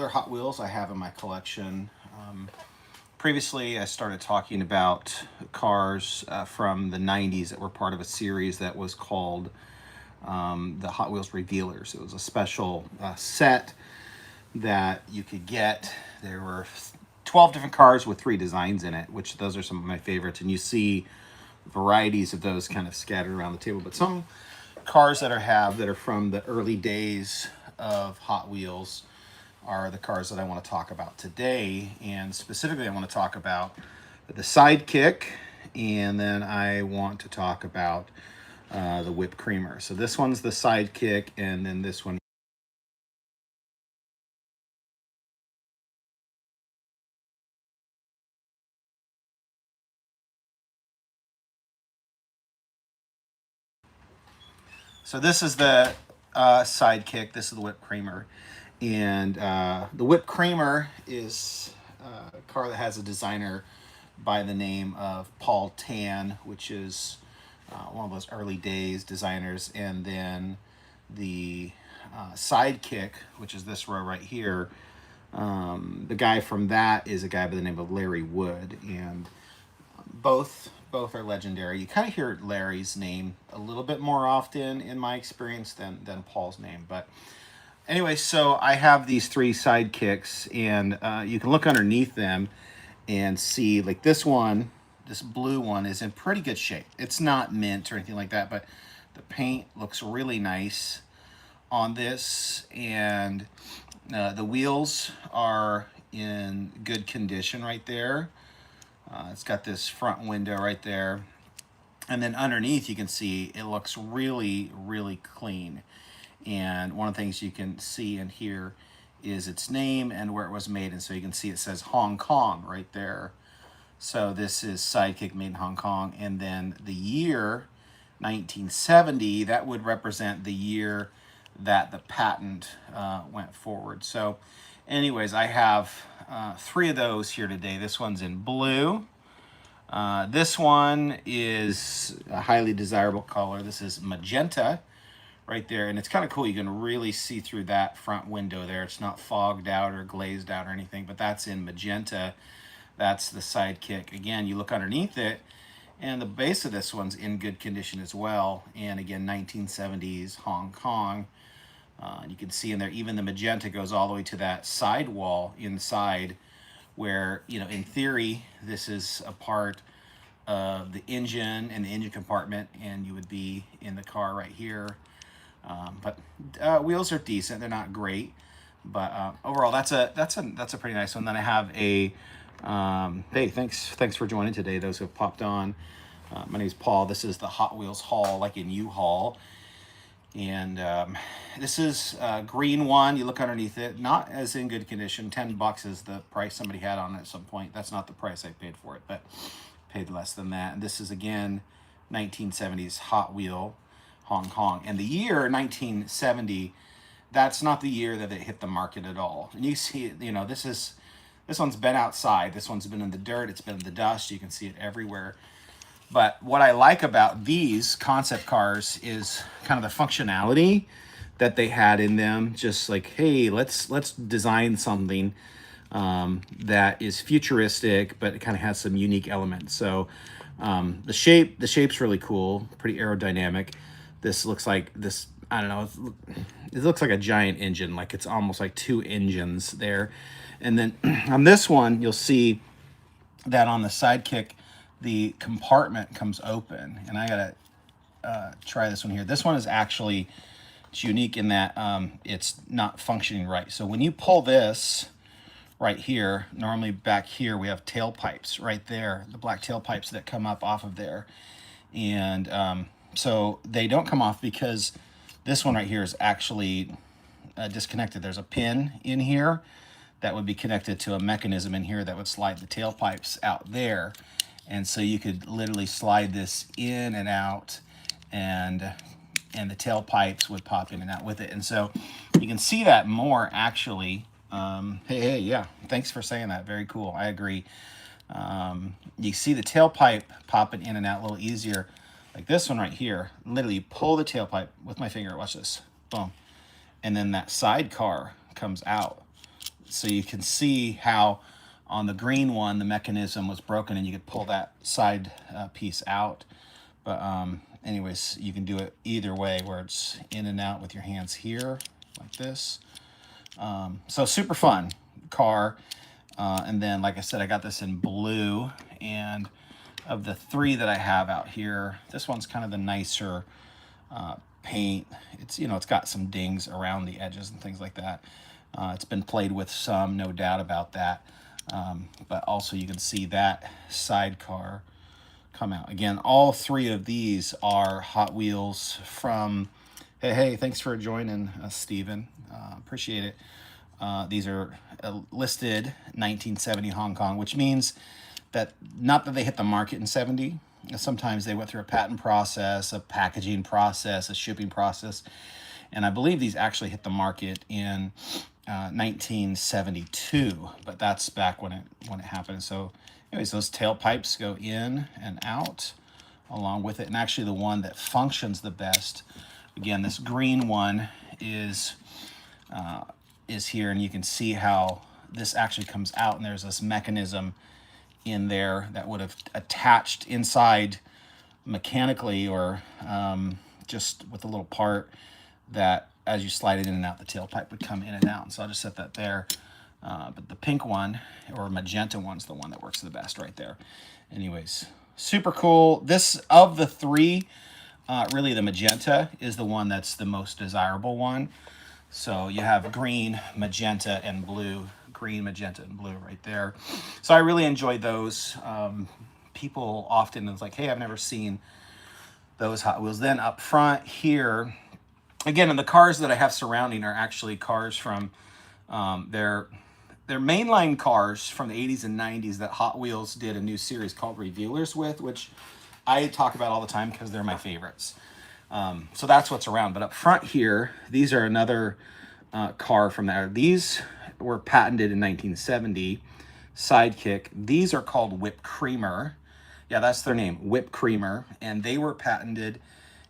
other Hot Wheels I have in my collection. Previously, I started talking about cars from the 90s that were part of a series that was called the Hot Wheels Revealers. It was a special set that you could get. There were 12 different cars with 3 designs in it, which those are some of my favorites. And you see varieties of those kind of scattered around the table. But some cars that are from the early days of Hot Wheels are the cars that I want to talk about today. And specifically, I want to talk about the Sidekick, and then I want to talk about the Whipped Creamer. So this one's the Sidekick, and then this one. So this is the Sidekick. This is the Whipped Creamer. And the Whipped Creamer is a car that has a designer by the name of Paul Tan, which is one of those early days designers. And then the Sidekick, which is this row right here, the guy from that is a guy by the name of Larry Wood. And both are legendary. You kind of hear Larry's name a little bit more often in my experience than Paul's name. But anyway, so I have these 3 Sidekicks, and you can look underneath them and see, like this one, this blue one is in pretty good shape. It's not mint or anything like that, but the paint looks really nice on this, and the wheels are in good condition right there. It's got this front window right there. And then underneath you can see it looks really, really clean. And one of the things you can see in here is its name and where it was made. And so you can see it says Hong Kong right there. So this is Sidekick made in Hong Kong. And then the year, 1970, that would represent the year that the patent went forward. So anyways, I have 3 of those here today. This one's in blue. This one is a highly desirable color. This is magenta right there. And it's kind of cool. You can really see through that front window there. It's not fogged out or glazed out or anything, but that's in magenta. That's the Sidekick. Again, you look underneath it, and the base of this one's in good condition as well. And again, 1970s Hong Kong. You can see in there, even the magenta goes all the way to that sidewall inside, where, you know, in theory, this is a part of the engine and the engine compartment, and you would be in the car right here. But wheels are decent; they're not great, but overall, that's a pretty nice one. Then I have a hey, thanks for joining today. Those who have popped on. My name is Paul. This is the Hot Wheels haul, like in U-Haul. And this is a green one. You look underneath it, not as in good condition. $10 is the price somebody had on it at some point. That's not the price I paid for it, but paid less than that. And this is, again, 1970s Hot Wheel Hong Kong. And the year 1970, that's not the year that it hit the market at all. And you see, you know, this one's been outside. This one's been in the dirt. It's been in the dust. You can see it everywhere. But what I like about these concept cars is kind of the functionality that they had in them. Just like, hey, let's design something that is futuristic, but it kind of has some unique elements. So the shape's really cool, pretty aerodynamic. This looks like this, I don't know, it looks like a giant engine, like it's almost like 2 engines there. And then on this one, you'll see that on the Sidekick, the compartment comes open, and I gotta try this one here. This one is actually, it's unique in that it's not functioning right. So when you pull this right here, normally back here we have tailpipes right there, the black tailpipes that come up off of there, and so they don't come off because this one right here is actually disconnected. There's a pin in here that would be connected to a mechanism in here that would slide the tailpipes out there. And so you could literally slide this in and out, and the tailpipes would pop in and out with it. And so you can see that more actually. Hey, yeah, thanks for saying that. Very cool. I agree. You see the tailpipe popping in and out a little easier. Like this one right here, literally pull the tailpipe with my finger. Watch this. Boom. And then that sidecar comes out so you can see how on the green one the mechanism was broken and you could pull that side piece out. But anyways, you can do it either way, where it's in and out with your hands here like this. So super fun car. And then, like I said, I got this in blue, and of the three that I have out here, this one's kind of the nicer paint. It's, you know, it's got some dings around the edges and things like that. It's been played with some, no doubt about that. But also you can see that sidecar come out. Again, all three of these are Hot Wheels from, hey, thanks for joining us, Steven. Appreciate it. These are listed 1970 Hong Kong, which means that not that they hit the market in 70. Sometimes they went through a patent process, a packaging process, a shipping process. And I believe these actually hit the market in 1972, but that's back when it happened. So anyways, those tailpipes go in and out along with it. And actually the one that functions the best, again, this green one is here, and you can see how this actually comes out, and there's this mechanism in there that would have attached inside mechanically, or just with a little part that as you slide it in and out, the tailpipe would come in and out. And so I'll just set that there. But the pink one, or magenta one's the one that works the best right there. Anyways, super cool. This, of the three, really the magenta is the one that's the most desirable one. So you have green, magenta, and blue. Green, magenta, and blue right there. So I really enjoyed those. People often, it's like, hey, I've never seen those Hot Wheels. Then up front here, again, and the cars that I have surrounding are actually cars from they're mainline cars from the 80s and 90s that Hot Wheels did a new series called Revealers with, which I talk about all the time because they're my favorites. So that's what's around. But up front here, these are another car from there. These were patented in 1970. Sidekick. These are called Whipped Creamer. Yeah, that's their name, Whipped Creamer. And they were patented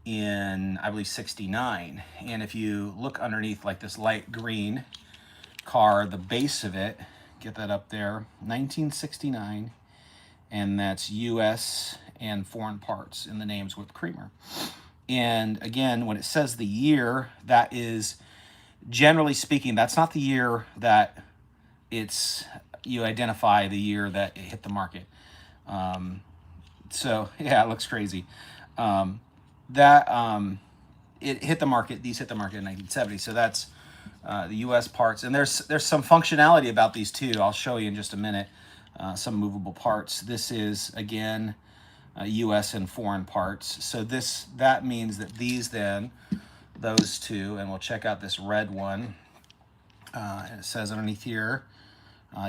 in, I believe, 69. And if you look underneath, like this light green car, the base of it, get that up there, 1969. And that's U.S. and foreign parts, and the name's Whipped Creamer. And again, when it says the year, that is, generally speaking, that's not the year that you identify the year that it hit the market. So yeah, it looks crazy. It hit the market. These hit the market in 1970. So that's the U.S. parts, and there's some functionality about these too. I'll show you in just a minute. Some movable parts. This is again U.S. and foreign parts. So that means that those two, and we'll check out this red one. And it says underneath here,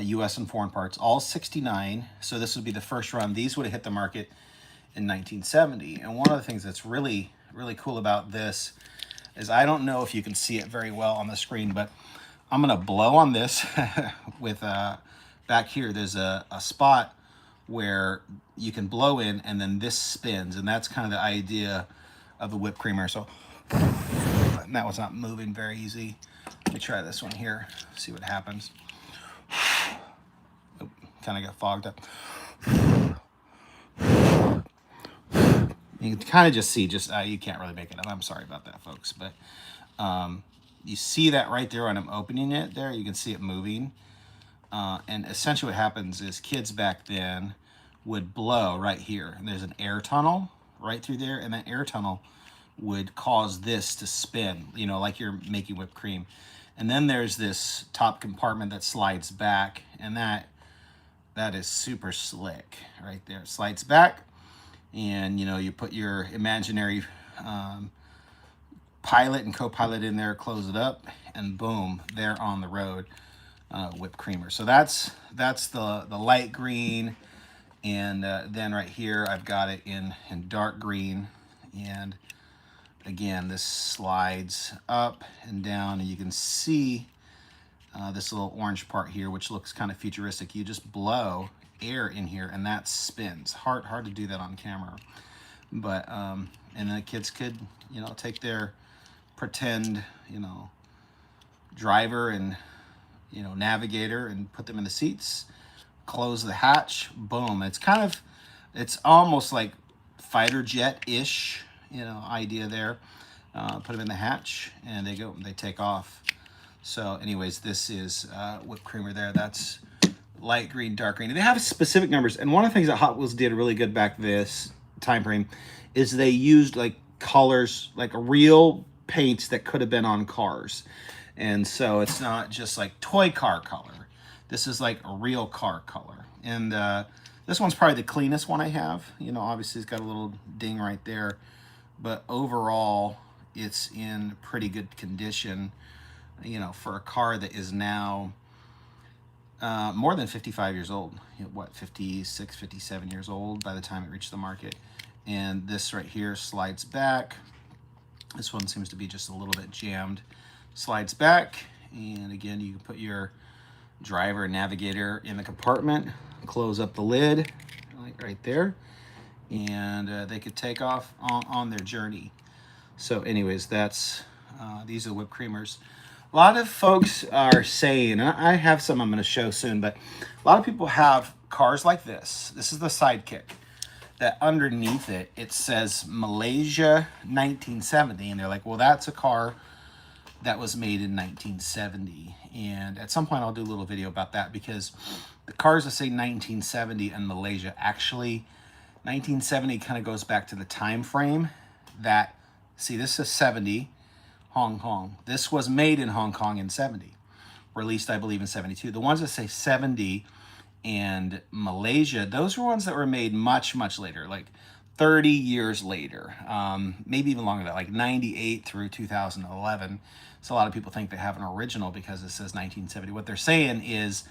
U.S. and foreign parts, all 69. So this would be the first run. These would have hit the market in 1970. And one of the things that's really, really cool about this is, I don't know if you can see it very well on the screen, but I'm going to blow on this with back here. There's a spot where you can blow in, and then this spins. And that's kind of the idea of the Whipped Creamer. So that was not moving very easy. Let me try this one here, see what happens. Kind of got fogged up. You can kind of just see, you can't really make it up. I'm sorry about that, folks. But you see that right there when I'm opening it there. You can see it moving. And essentially what happens is, kids back then would blow right here. And there's an air tunnel right through there. And that air tunnel would cause this to spin, you know, like you're making whipped cream. And then there's this top compartment that slides back, and that is super slick right there. It slides back, and you know, you put your imaginary pilot and co-pilot in there, close it up, and boom, they're on the road. Whipped Creamer. So that's the light green, and then right here I've got it in dark green. And again, this slides up and down, and you can see this little orange part here, which looks kind of futuristic. You just blow air in here, and that spins. Hard to do that on camera, but and then the kids could, you know, take their pretend, you know, driver and navigator and put them in the seats. Close the hatch. Boom. It's almost like fighter jet-ish, idea there. Put them in the hatch, and they take off. So anyways, this is whipped creamer there. That's light green, dark green. And they have specific numbers. And one of the things that Hot Wheels did really good back this time frame is they used like colors, like real paints that could have been on cars. And so it's not just like toy car color. This is like a real car color. And this one's probably the cleanest one I have. Obviously it's got a little ding right there. But overall, it's in pretty good condition, for a car that is now more than 55 years old. 56, 57 years old by the time it reached the market. And this right here slides back. This one seems to be just a little bit jammed. Slides back, and again, you can put your driver and navigator in the compartment, close up the lid, like right there, and they could take off on their journey. So anyways, these are whipped creamers. A lot of folks are saying, and I have some I'm going to show soon, but a lot of people have cars like this. This is the Sidekick. That underneath it says Malaysia 1970. And they're like, well, that's a car that was made in 1970. And at some point I'll do a little video about that, because the cars that say 1970 in Malaysia, actually 1970 kind of goes back to the time frame that, see, this is 70, Hong Kong. This was made in Hong Kong in 70, released I believe in 72. The ones that say 70 and Malaysia, those were ones that were made much, much later, like 30 years later, maybe even longer than that, like 98 through 2011. So a lot of people think they have an original because it says 1970. What they're saying is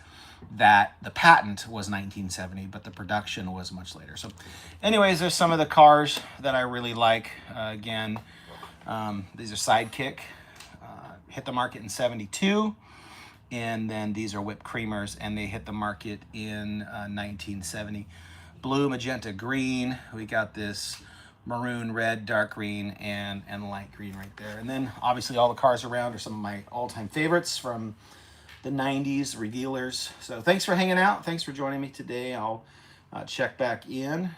that the patent was 1970, but the production was much later. So anyways, there's some of the cars that I really like. Again, these are Sidekick, hit the market in 72. And then these are whipped creamers, and they hit the market in 1970. Blue, magenta, green. We got this maroon, red, dark green, and light green right there. And then obviously all the cars around are some of my all-time favorites from the 90s, revealers. So thanks for hanging out. Thanks for joining me today. I'll check back in.